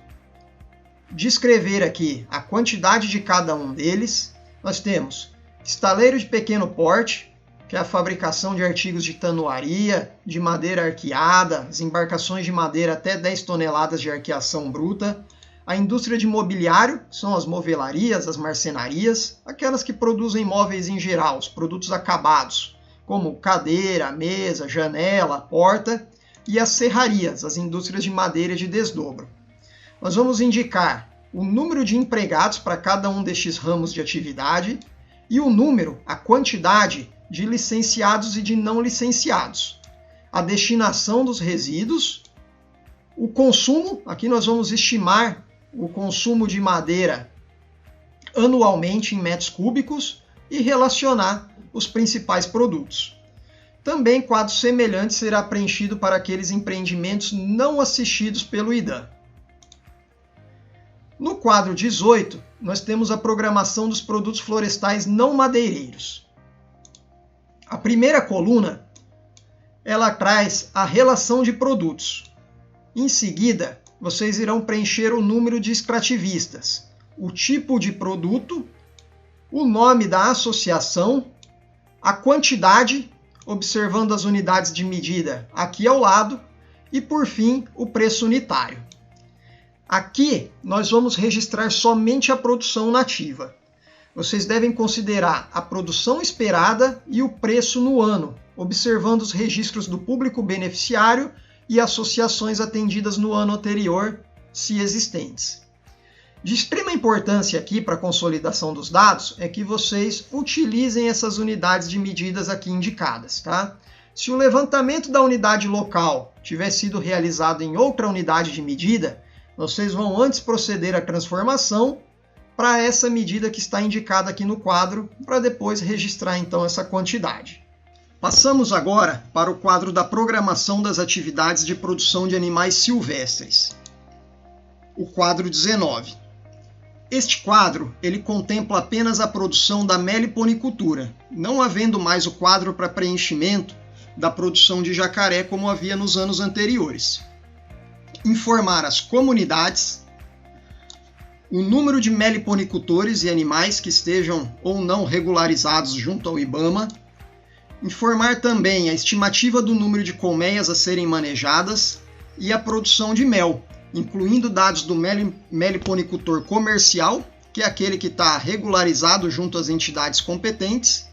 descrever aqui a quantidade de cada um deles. Nós temos estaleiro de pequeno porte, que é a fabricação de artigos de tanoaria, de madeira arqueada, as embarcações de madeira até 10 toneladas de arqueação bruta. A indústria de mobiliário, são as movelarias, as marcenarias, aquelas que produzem móveis em geral, os produtos acabados, como cadeira, mesa, janela, porta, e as serrarias, as indústrias de madeira de desdobro. Nós vamos indicar o número de empregados para cada um destes ramos de atividade e o número, a quantidade de licenciados e de não licenciados, a destinação dos resíduos, o consumo, aqui nós vamos estimar o consumo de madeira anualmente em metros cúbicos e relacionar os principais produtos. Também quadro semelhante será preenchido para aqueles empreendimentos não assistidos pelo IDAM. No quadro 18, nós temos a programação dos produtos florestais não madeireiros. A primeira coluna, ela traz a relação de produtos. Em seguida, vocês irão preencher o número de extrativistas, o tipo de produto, o nome da associação, a quantidade, observando as unidades de medida aqui ao lado, e por fim, o preço unitário. Aqui nós vamos registrar somente a produção nativa. Vocês devem considerar a produção esperada e o preço no ano, observando os registros do público beneficiário e associações atendidas no ano anterior, se existentes. De extrema importância aqui para a consolidação dos dados é que vocês utilizem essas unidades de medidas aqui indicadas, tá? Se o levantamento da unidade local tiver sido realizado em outra unidade de medida, vocês vão antes proceder à transformação para essa medida que está indicada aqui no quadro, para depois registrar então essa quantidade. Passamos agora para o quadro da programação das atividades de produção de animais silvestres. O quadro 19. Este quadro ele contempla apenas a produção da meliponicultura, não havendo mais o quadro para preenchimento da produção de jacaré como havia nos anos anteriores. Informar as comunidades, o número de meliponicultores e animais que estejam ou não regularizados junto ao IBAMA, informar também a estimativa do número de colmeias a serem manejadas e a produção de mel, incluindo dados do meliponicultor comercial, que é aquele que está regularizado junto às entidades competentes,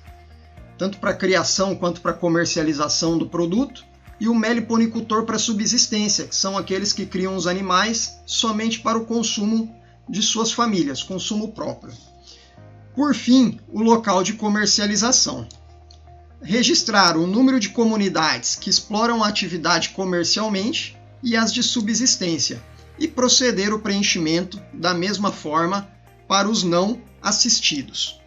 tanto para criação quanto para comercialização do produto, e o meliponicultor para subsistência, que são aqueles que criam os animais somente para o consumo de suas famílias, consumo próprio. Por fim, o local de comercialização. Registrar o número de comunidades que exploram a atividade comercialmente e as de subsistência, e proceder ao preenchimento da mesma forma para os não assistidos.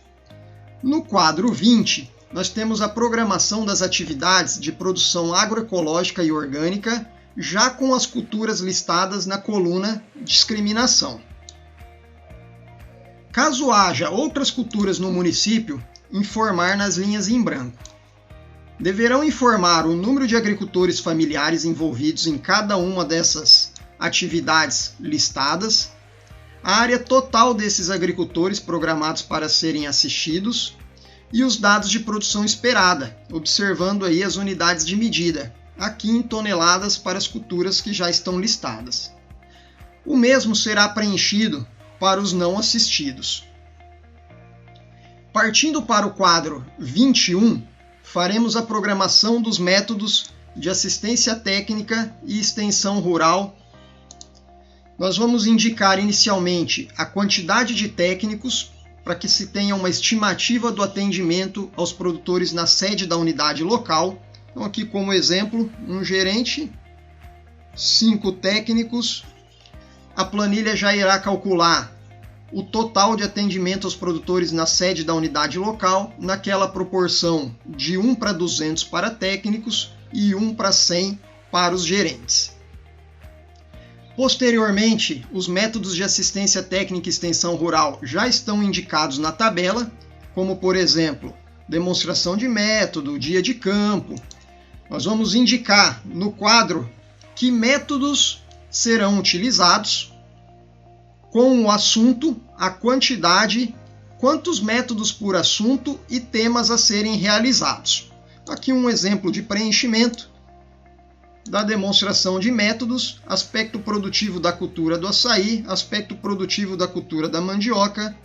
No quadro 20, nós temos a programação das atividades de produção agroecológica e orgânica, já com as culturas listadas na coluna discriminação. Caso haja outras culturas no município, informar nas linhas em branco. Deverão informar o número de agricultores familiares envolvidos em cada uma dessas atividades listadas, a área total desses agricultores programados para serem assistidos e os dados de produção esperada, observando aí as unidades de medida, aqui em toneladas para as culturas que já estão listadas. O mesmo será preenchido para os não assistidos. Partindo para o quadro 21, faremos a programação dos métodos de assistência técnica e extensão rural. Nós vamos indicar inicialmente a quantidade de técnicos para que se tenha uma estimativa do atendimento aos produtores na sede da unidade local. Então aqui como exemplo, um gerente, 5 técnicos. A planilha já irá calcular o total de atendimento aos produtores na sede da unidade local, naquela proporção de 1 para 200 para técnicos e 1 para 100 para os gerentes. Posteriormente, os métodos de assistência técnica e extensão rural já estão indicados na tabela, como por exemplo, demonstração de método, dia de campo. Nós vamos indicar no quadro que métodos serão utilizados, com o assunto, a quantidade, quantos métodos por assunto e temas a serem realizados. Aqui um exemplo de preenchimento da demonstração de métodos: aspecto produtivo da cultura do açaí, aspecto produtivo da cultura da mandioca,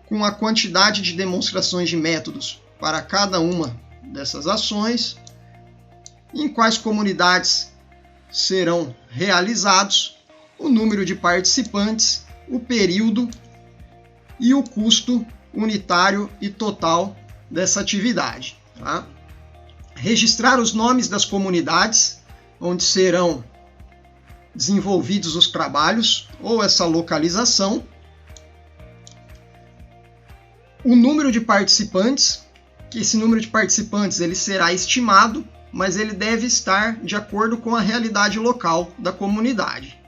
com a quantidade de demonstrações de métodos para cada uma dessas ações, em quais comunidades serão realizados, o número de participantes, o período e o custo unitário e total dessa atividade. Tá? Registrar os nomes das comunidades onde serão desenvolvidos os trabalhos ou essa localização, o número de participantes, que esse número de participantes ele será estimado, mas ele deve estar de acordo com a realidade local da comunidade.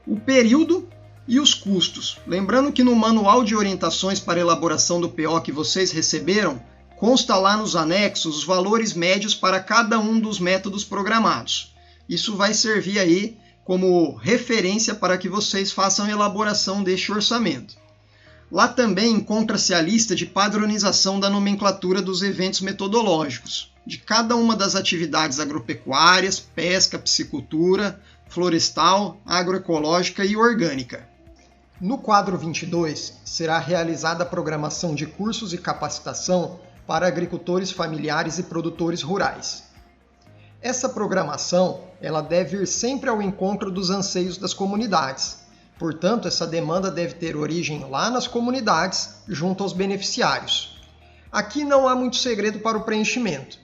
O período e os custos. Lembrando que no manual de orientações para elaboração do PO que vocês receberam, consta lá nos anexos os valores médios para cada um dos métodos programados. Isso vai servir aí como referência para que vocês façam a elaboração deste orçamento. Lá também encontra-se a lista de padronização da nomenclatura dos eventos metodológicos, de cada uma das atividades agropecuárias, pesca, piscicultura, florestal, agroecológica e orgânica. No quadro 22, será realizada a programação de cursos e capacitação para agricultores familiares e produtores rurais. Essa programação ela deve ir sempre ao encontro dos anseios das comunidades. Portanto, essa demanda deve ter origem lá nas comunidades, junto aos beneficiários. Aqui não há muito segredo para o preenchimento.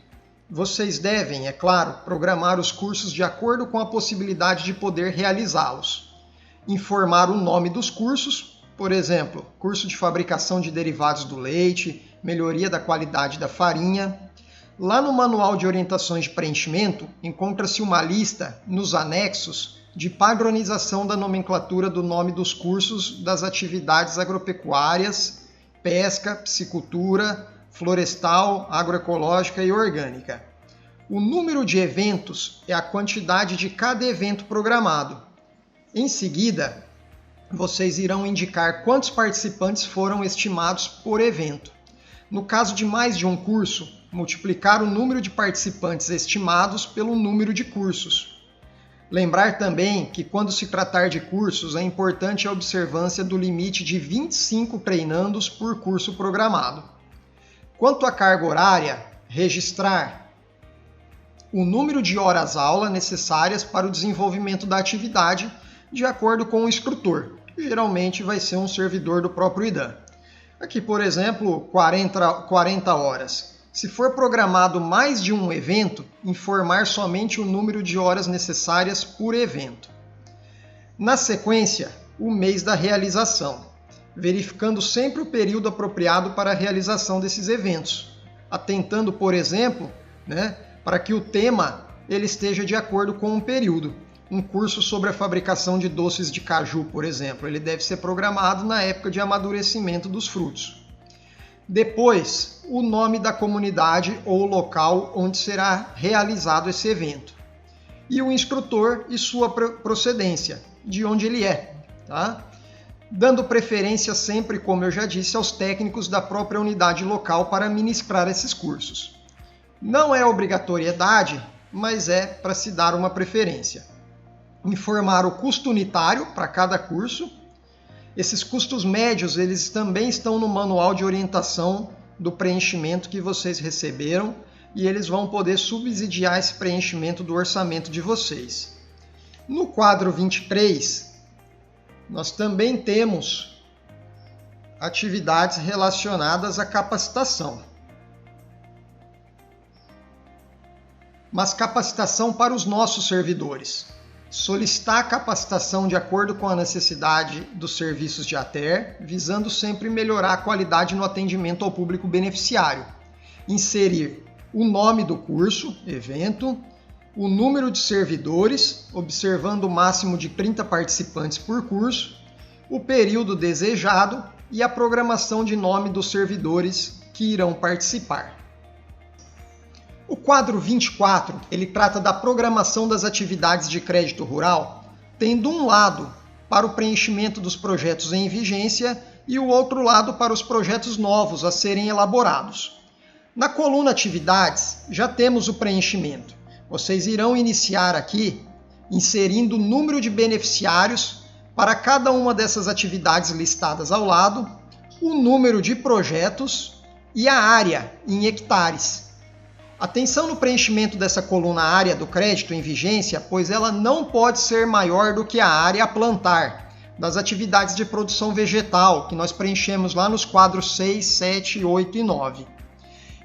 Vocês devem, é claro, programar os cursos de acordo com a possibilidade de poder realizá-los. Informar o nome dos cursos, por exemplo, curso de fabricação de derivados do leite, melhoria da qualidade da farinha. Lá no manual de orientações de preenchimento, encontra-se uma lista, nos anexos, de padronização da nomenclatura do nome dos cursos das atividades agropecuárias, pesca, piscicultura, florestal, agroecológica e orgânica. O número de eventos é a quantidade de cada evento programado. Em seguida, vocês irão indicar quantos participantes foram estimados por evento. No caso de mais de um curso, multiplicar o número de participantes estimados pelo número de cursos. Lembrar também que, quando se tratar de cursos, é importante a observância do limite de 25 treinandos por curso programado. Quanto à carga horária, registrar o número de horas-aula necessárias para o desenvolvimento da atividade de acordo com o instrutor. Geralmente vai ser um servidor do próprio IDAM. Aqui, por exemplo, 40 horas. Se for programado mais de um evento, informar somente o número de horas necessárias por evento. Na sequência, o mês da realização, verificando sempre o período apropriado para a realização desses eventos, atentando, por exemplo, para que o tema ele esteja de acordo com um período. Um curso sobre a fabricação de doces de caju, por exemplo, ele deve ser programado na época de amadurecimento dos frutos. Depois, o nome da comunidade ou local onde será realizado esse evento. E o instrutor e sua procedência, de onde ele é. Tá? Dando preferência sempre, como eu já disse, aos técnicos da própria unidade local para ministrar esses cursos. Não é obrigatoriedade, mas é para se dar uma preferência. Informar o custo unitário para cada curso. Esses custos médios, eles também estão no manual de orientação do preenchimento que vocês receberam e eles vão poder subsidiar esse preenchimento do orçamento de vocês. No quadro 23, nós também temos atividades relacionadas à capacitação. Mas capacitação para os nossos servidores. Solicitar a capacitação de acordo com a necessidade dos serviços de ATER, visando sempre melhorar a qualidade no atendimento ao público beneficiário. Inserir o nome do curso, evento, o número de servidores, observando o máximo de 30 participantes por curso, o período desejado e a programação de nome dos servidores que irão participar. O quadro 24, ele trata da programação das atividades de crédito rural, tendo um lado para o preenchimento dos projetos em vigência e o outro lado para os projetos novos a serem elaborados. Na coluna Atividades, já temos o preenchimento. Vocês irão iniciar aqui inserindo o número de beneficiários para cada uma dessas atividades listadas ao lado, o número de projetos e a área em hectares. Atenção no preenchimento dessa coluna área do crédito em vigência, pois ela não pode ser maior do que a área a plantar das atividades de produção vegetal, que nós preenchemos lá nos quadros 6, 7, 8 e 9.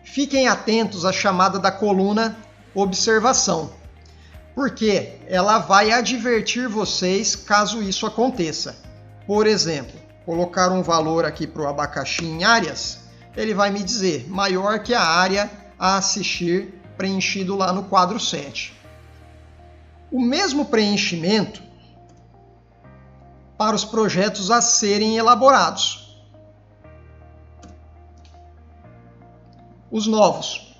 Fiquem atentos à chamada da coluna Observação, porque ela vai advertir vocês caso isso aconteça. Por exemplo, colocar um valor aqui para o abacaxi em áreas, ele vai me dizer maior que a área a assistir preenchido lá no quadro 7. O mesmo preenchimento para os projetos a serem elaborados. Os novos.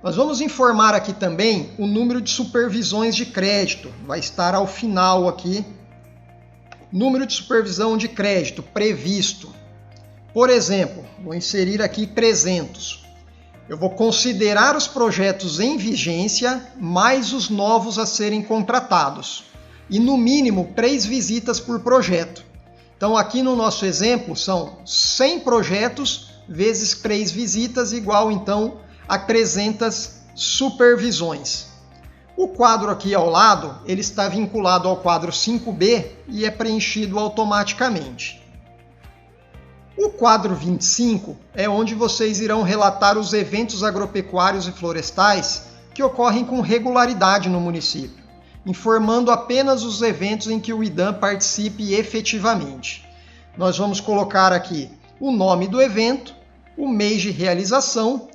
Nós vamos informar aqui também o número de supervisões de crédito. Vai estar ao final aqui. Número de supervisão de crédito previsto. Por exemplo, vou inserir aqui 300. Eu vou considerar os projetos em vigência mais os novos a serem contratados. E no mínimo 3 visitas por projeto. Então aqui no nosso exemplo são 100 projetos vezes 3 visitas igual então a 300 supervisões. O quadro aqui ao lado, ele está vinculado ao quadro 5B e é preenchido automaticamente. O quadro 25 é onde vocês irão relatar os eventos agropecuários e florestais que ocorrem com regularidade no município, informando apenas os eventos em que o IDAM participe efetivamente. Nós vamos colocar aqui o nome do evento, o mês de realização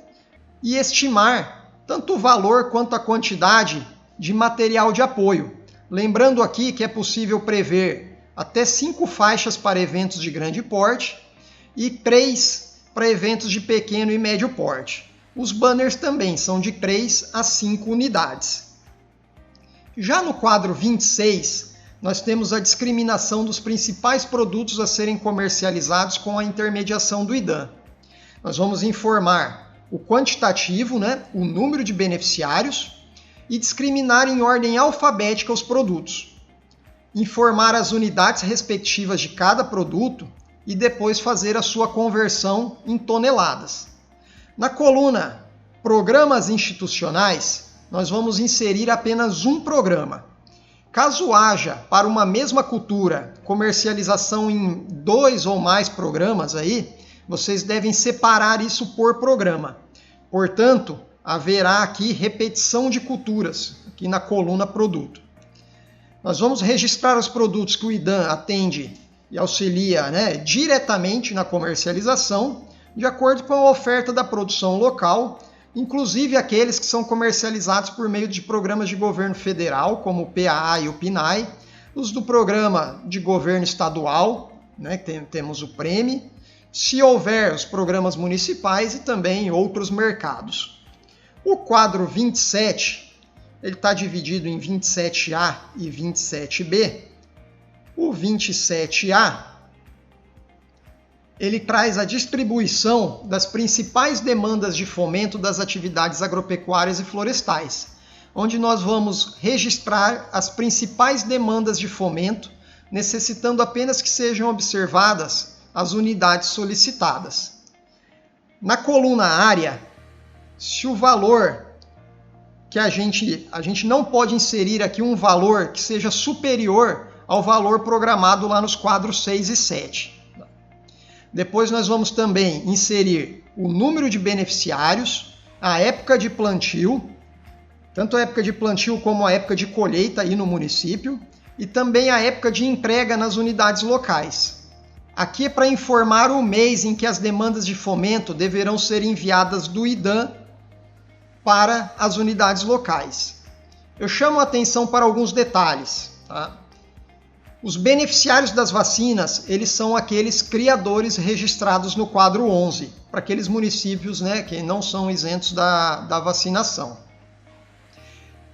e estimar tanto o valor quanto a quantidade de material de apoio. Lembrando aqui que é possível prever até 5 faixas para eventos de grande porte e 3 para eventos de pequeno e médio porte. Os banners também são de 3 a 5 unidades. Já no quadro 26, nós temos a discriminação dos principais produtos a serem comercializados com a intermediação do IDAM. Nós vamos informar o quantitativo, o número de beneficiários, e discriminar em ordem alfabética os produtos. Informar as unidades respectivas de cada produto e depois fazer a sua conversão em toneladas. Na coluna Programas Institucionais, nós vamos inserir apenas um programa. Caso haja, para uma mesma cultura, comercialização em 2 ou mais programas aí, vocês devem separar isso por programa. Portanto, haverá aqui repetição de culturas, aqui na coluna Produto. Nós vamos registrar os produtos que o IDAM atende e auxilia diretamente na comercialização, de acordo com a oferta da produção local, inclusive aqueles que são comercializados por meio de programas de governo federal, como o PAA e o PNAE, os do programa de governo estadual, temos o PREME, se houver os programas municipais e também outros mercados. O quadro 27, ele está dividido em 27A e 27B. O 27A, ele traz a distribuição das principais demandas de fomento das atividades agropecuárias e florestais, onde nós vamos registrar as principais demandas de fomento, necessitando apenas que sejam observadas as unidades solicitadas. Na coluna área, se o valor que a gente não pode inserir aqui um valor que seja superior ao valor programado lá nos quadros 6 e 7. Depois nós vamos também inserir o número de beneficiários, a época de plantio, tanto a época de plantio como a época de colheita aí no município, e também a época de entrega nas unidades locais. Aqui é para informar o mês em que as demandas de fomento deverão ser enviadas do IDAM para as unidades locais. eu chamo a atenção para alguns detalhes. Tá? Os beneficiários das vacinas, eles são aqueles criadores registrados no quadro 11, para aqueles municípios, né, que não são isentos da vacinação.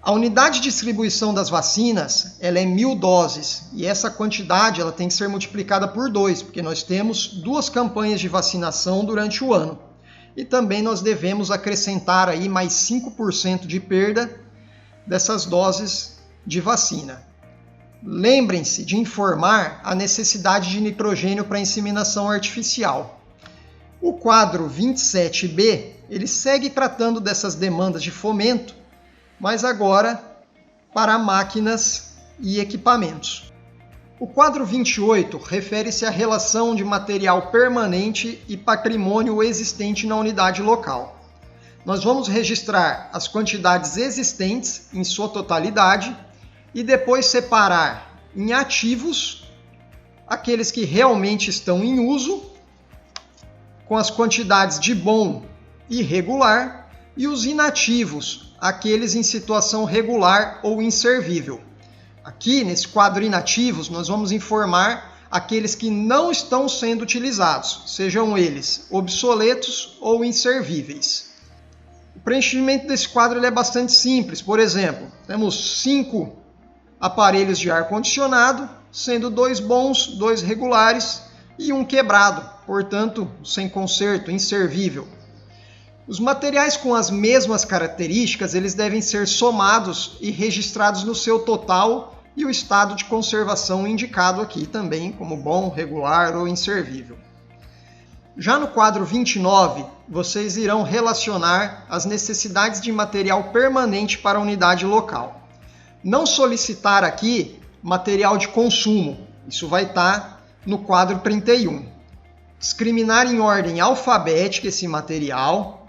A unidade de distribuição das vacinas, ela é 1.000 doses, e essa quantidade ela tem que ser multiplicada por 2, porque nós temos 2 campanhas de vacinação durante o ano. E também nós devemos acrescentar aí mais 5% de perda dessas doses de vacina. Lembrem-se de informar a necessidade de nitrogênio para inseminação artificial. O quadro 27B, ele segue tratando dessas demandas de fomento, mas agora para máquinas e equipamentos. O quadro 28 refere-se à relação de material permanente e patrimônio existente na unidade local. Nós vamos registrar as quantidades existentes em sua totalidade e depois separar em ativos aqueles que realmente estão em uso, com as quantidades de bom e regular, e os inativos, aqueles em situação regular ou inservível. Aqui, nesse quadro inativos, nós vamos informar aqueles que não estão sendo utilizados, sejam eles obsoletos ou inservíveis. O preenchimento desse quadro ele é bastante simples. Por exemplo, temos 5 aparelhos de ar-condicionado, sendo 2 bons, 2 regulares e 1 quebrado, portanto, sem conserto, inservível. Os materiais com as mesmas características, eles devem ser somados e registrados no seu total e o estado de conservação indicado aqui também como bom, regular ou inservível. Já no quadro 29, vocês irão relacionar as necessidades de material permanente para a unidade local. Não solicitar aqui material de consumo, isso vai estar no quadro 31. Discriminar em ordem alfabética esse material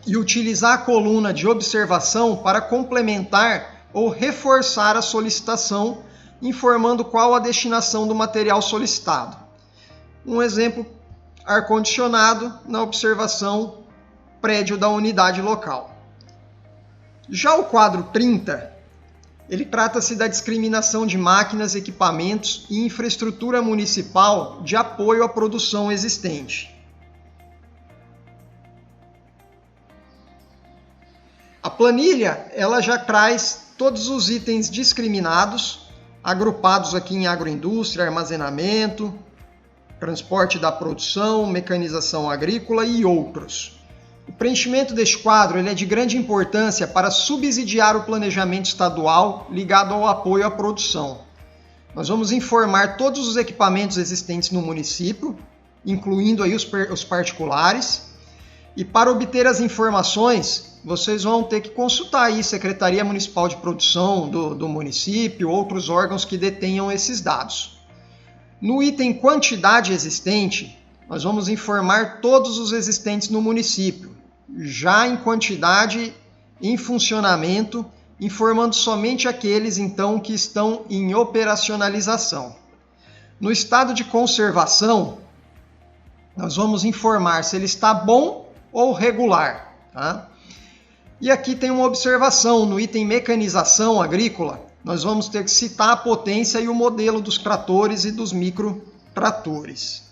e utilizar a coluna de observação para complementar ou reforçar a solicitação, informando qual a destinação do material solicitado. Um exemplo, ar-condicionado na observação prédio da unidade local. Já o quadro 30, ele trata-se da discriminação de máquinas, equipamentos e infraestrutura municipal de apoio à produção existente. A planilha ela já traz todos os itens discriminados, agrupados aqui em agroindústria, armazenamento, transporte da produção, mecanização agrícola e outros. O preenchimento deste quadro ele é de grande importância para subsidiar o planejamento estadual ligado ao apoio à produção. Nós vamos informar todos os equipamentos existentes no município, incluindo aí os particulares, e para obter as informações, vocês vão ter que consultar aí Secretaria Municipal de Produção do município, outros órgãos que detenham esses dados. No item quantidade existente, nós vamos informar todos os existentes no município, já em quantidade, em funcionamento, informando somente aqueles, então, que estão em operacionalização. No estado de conservação, nós vamos informar se ele está bom ou regular. Tá? E aqui tem uma observação, no item mecanização agrícola, nós vamos ter que citar a potência e o modelo dos tratores e dos microtratores.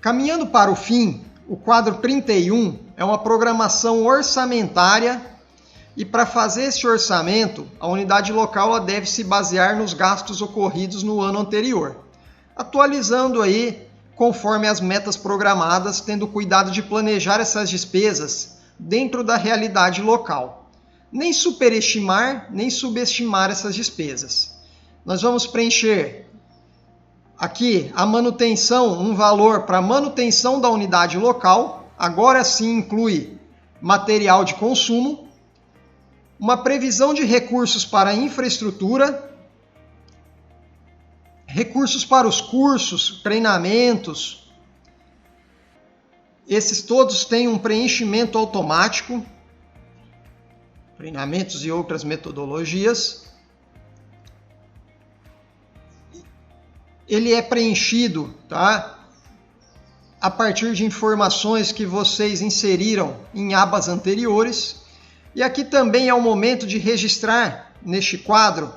Caminhando para o fim, o quadro 31 é uma programação orçamentária e para fazer esse orçamento, a unidade local ela deve se basear nos gastos ocorridos no ano anterior, atualizando aí conforme as metas programadas, tendo cuidado de planejar essas despesas dentro da realidade local. Nem superestimar, nem subestimar essas despesas. Nós vamos preencher aqui a manutenção, um valor para manutenção da unidade local, agora sim inclui material de consumo, uma previsão de recursos para a infraestrutura, recursos para os cursos, treinamentos, esses todos têm um preenchimento automático, treinamentos e outras metodologias. Ele é preenchido, tá? A partir de informações que vocês inseriram em abas anteriores. E aqui também é o momento de registrar neste quadro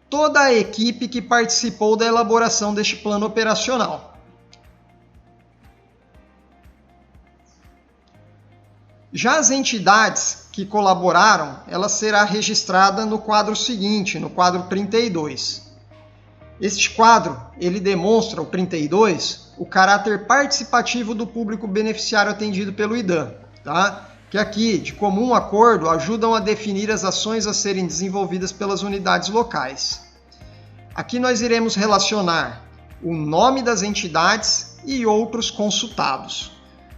toda a equipe que participou da elaboração deste plano operacional. Já as entidades que colaboraram, ela será registrada no quadro seguinte, no quadro 32. Este quadro, ele demonstra, o 32, o caráter participativo do público beneficiário atendido pelo IDAM, tá? Que aqui, de comum acordo, ajudam a definir as ações a serem desenvolvidas pelas unidades locais. Aqui nós iremos relacionar o nome das entidades e outros consultados,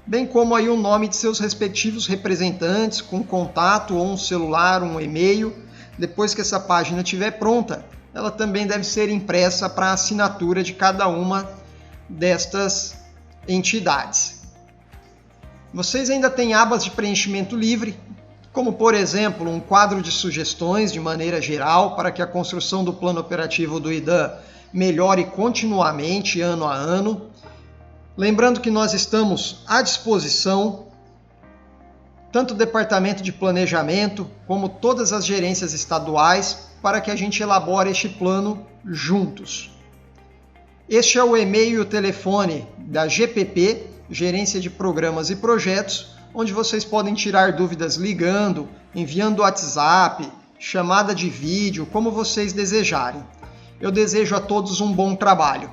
bem como aí o nome de seus respectivos representantes, com contato ou um celular, um e-mail. Depois que essa página estiver pronta, ela também deve ser impressa para a assinatura de cada uma destas entidades. Vocês ainda têm abas de preenchimento livre, como por exemplo um quadro de sugestões de maneira geral para que a construção do plano operativo do IDAM melhore continuamente, ano a ano. Lembrando que nós estamos à disposição, tanto o Departamento de Planejamento como todas as gerências estaduais, para que a gente elabore este plano juntos. Este é o e-mail e o telefone da GPP, Gerência de Programas e Projetos, onde vocês podem tirar dúvidas ligando, enviando WhatsApp, chamada de vídeo, como vocês desejarem. Eu desejo a todos um bom trabalho.